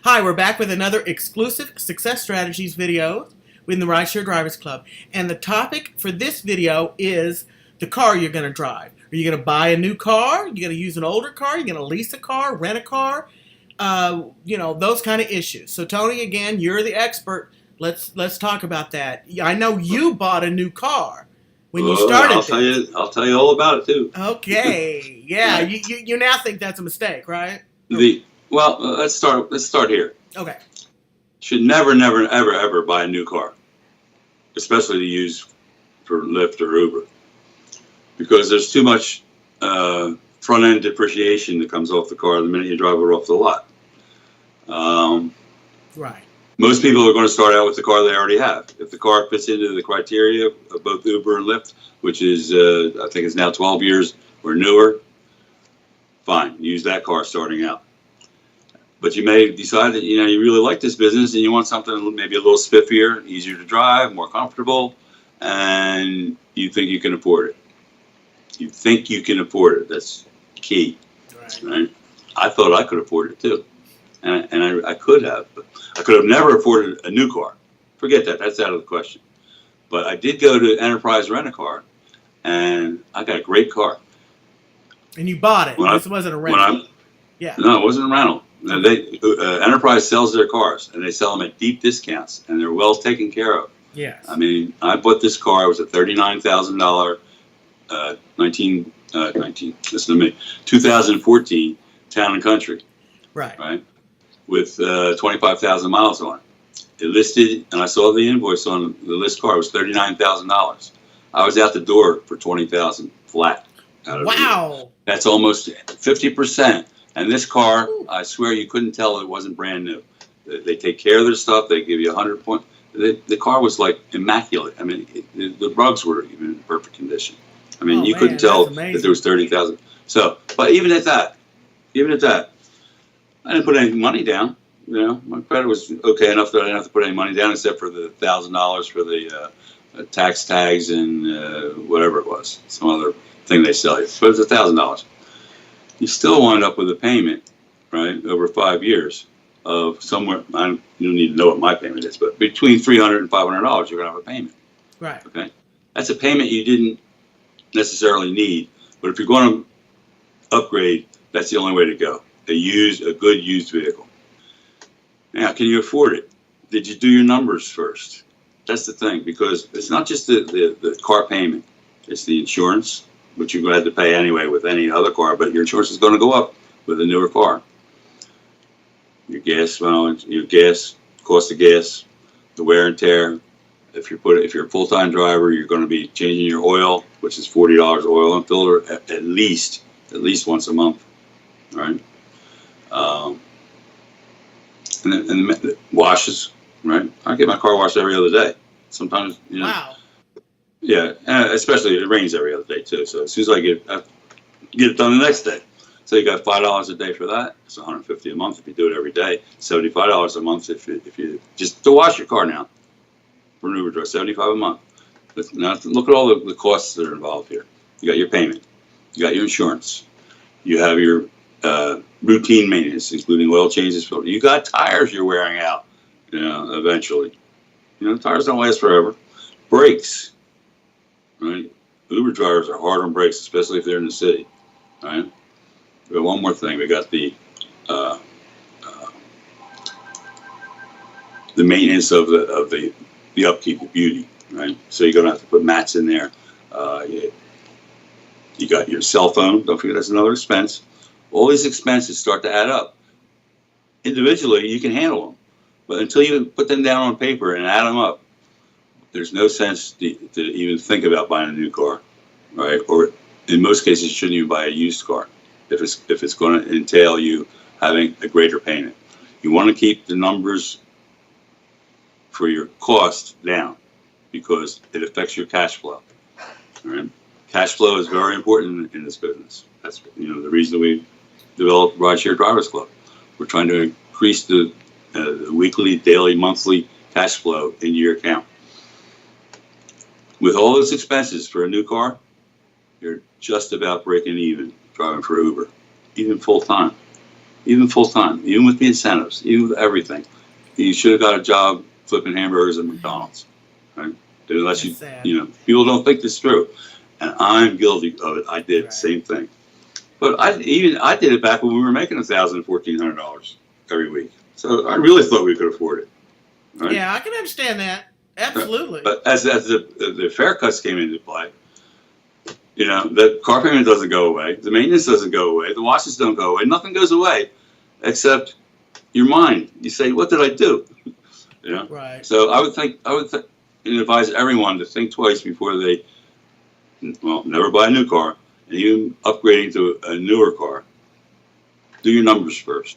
Hi, we're back with another exclusive Success Strategies video within the Rideshare Drivers Club. And the topic for this video is the car you're going to drive. Are you going to buy a new car? You're going to use an older car? You're going to lease a car, rent a car? Those kind of issues. So Tony, again, you're the expert. Let's talk about that. I know you bought a new car when you started. I'll tell you all about it too. Okay. Yeah. You now think that's a mistake, right? Let's start here. Okay. Should never, ever buy a new car, especially to use for Lyft or Uber, because there's too much front end depreciation that comes off the car the minute you drive it off the lot. Right. Most people are going to start out with the car they already have. If the car fits into the criteria of both Uber and Lyft, which is I think it's now 12 years or newer, fine, use that car starting out. But you may decide that you really like this business and you want something maybe a little spiffier, easier to drive, more comfortable, and you think you can afford it. You think you can afford it. That's key. Right? I thought I could afford it too, and I could have, but I could have never afforded a new car. Forget that. That's out of the question. But I did go to Enterprise Rent-A-Car, and I got a great car. And you bought it. This wasn't a rental. Yeah. No, it wasn't a rental. Enterprise sells their cars, and they sell them at deep discounts, and they're well taken care of. Yes. I mean, I bought this car. It was a $39,000 listen to me, 2014 Town and Country. Right. With 25,000 miles on it. It listed, and I saw the invoice on the list car. It was $39,000. I was out the door for $20,000 flat. Wow. That's almost 50%. And this car, I swear you couldn't tell it wasn't brand new. They take care of their stuff. They give you 100 points. The car was like immaculate. I mean, the rugs were even in perfect condition. I mean, you couldn't tell that there was 30,000. So, but even at that, I didn't put any money down. My credit was okay enough that I didn't have to put any money down except for the $1,000 for the tax tags and whatever it was, some other thing they sell you. But it was $1,000. You still wind up with a payment, right, over 5 years of somewhere. You don't need to know what my payment is, but between $300 and $500, you're going to have a payment. Right. Okay. That's a payment you didn't necessarily need, but if you're going to upgrade, that's the only way to go. A good used vehicle. Now, can you afford it? Did you do your numbers first? That's the thing, because it's not just the car payment. It's the insurance, which you're going to have to pay anyway with any other car, but your insurance is going to go up with a newer car. Your gas, cost of gas, the wear and tear. If you're a full-time driver, you're going to be changing your oil, which is $40 oil and filter at least once a month, right? And the washes, right? I get my car washed every other day. Sometimes, Wow. Yeah, especially it rains every other day too. So as soon as I get it done the next day. So you got $5 a day for that. It's $150 a month if you do it every day. $75 a month if you just to wash your car now. For an Uber driver, $75 a month. But now look at all the costs that are involved here. You got your payment. You got your insurance. You have your routine maintenance, including oil changes. You got tires you're wearing out. Eventually. Tires don't last forever. Brakes. Right? Uber drivers are hard on brakes, especially if they're in the city. Right? We got one more thing. We got the maintenance of the upkeep, the beauty. Right? So you're gonna have to put mats in there. You got your cell phone. Don't forget that's another expense. All these expenses start to add up. Individually, you can handle them, but until you put them down on paper and add them up, there's no sense to even think about buying a new car, right? Or in most cases, you shouldn't even buy a used car if it's going to entail you having a greater payment. You want to keep the numbers for your cost down because it affects your cash flow. Right? Cash flow is very important in this business. That's the reason we developed Rideshare Drivers Club. We're trying to increase the weekly, daily, monthly cash flow into your account. With all those expenses for a new car, you're just about breaking even driving for Uber, even full time. even full time, even with the incentives, even with everything. You should have got a job flipping hamburgers at McDonald's, right? Unless That's sad. people don't think this through, and I'm guilty of it. I did the same thing, but I did it back when we were making $1,000 to $1,400 every week. So I really thought we could afford it. Right? Yeah, I can understand that. Absolutely. But as the fare cuts came into play, the car payment doesn't go away, the maintenance doesn't go away, the washes don't go away, nothing goes away, except your mind. You say, "What did I do?" Right. So I would advise everyone to think twice before they, never buy a new car, and even upgrading to a newer car. Do your numbers first.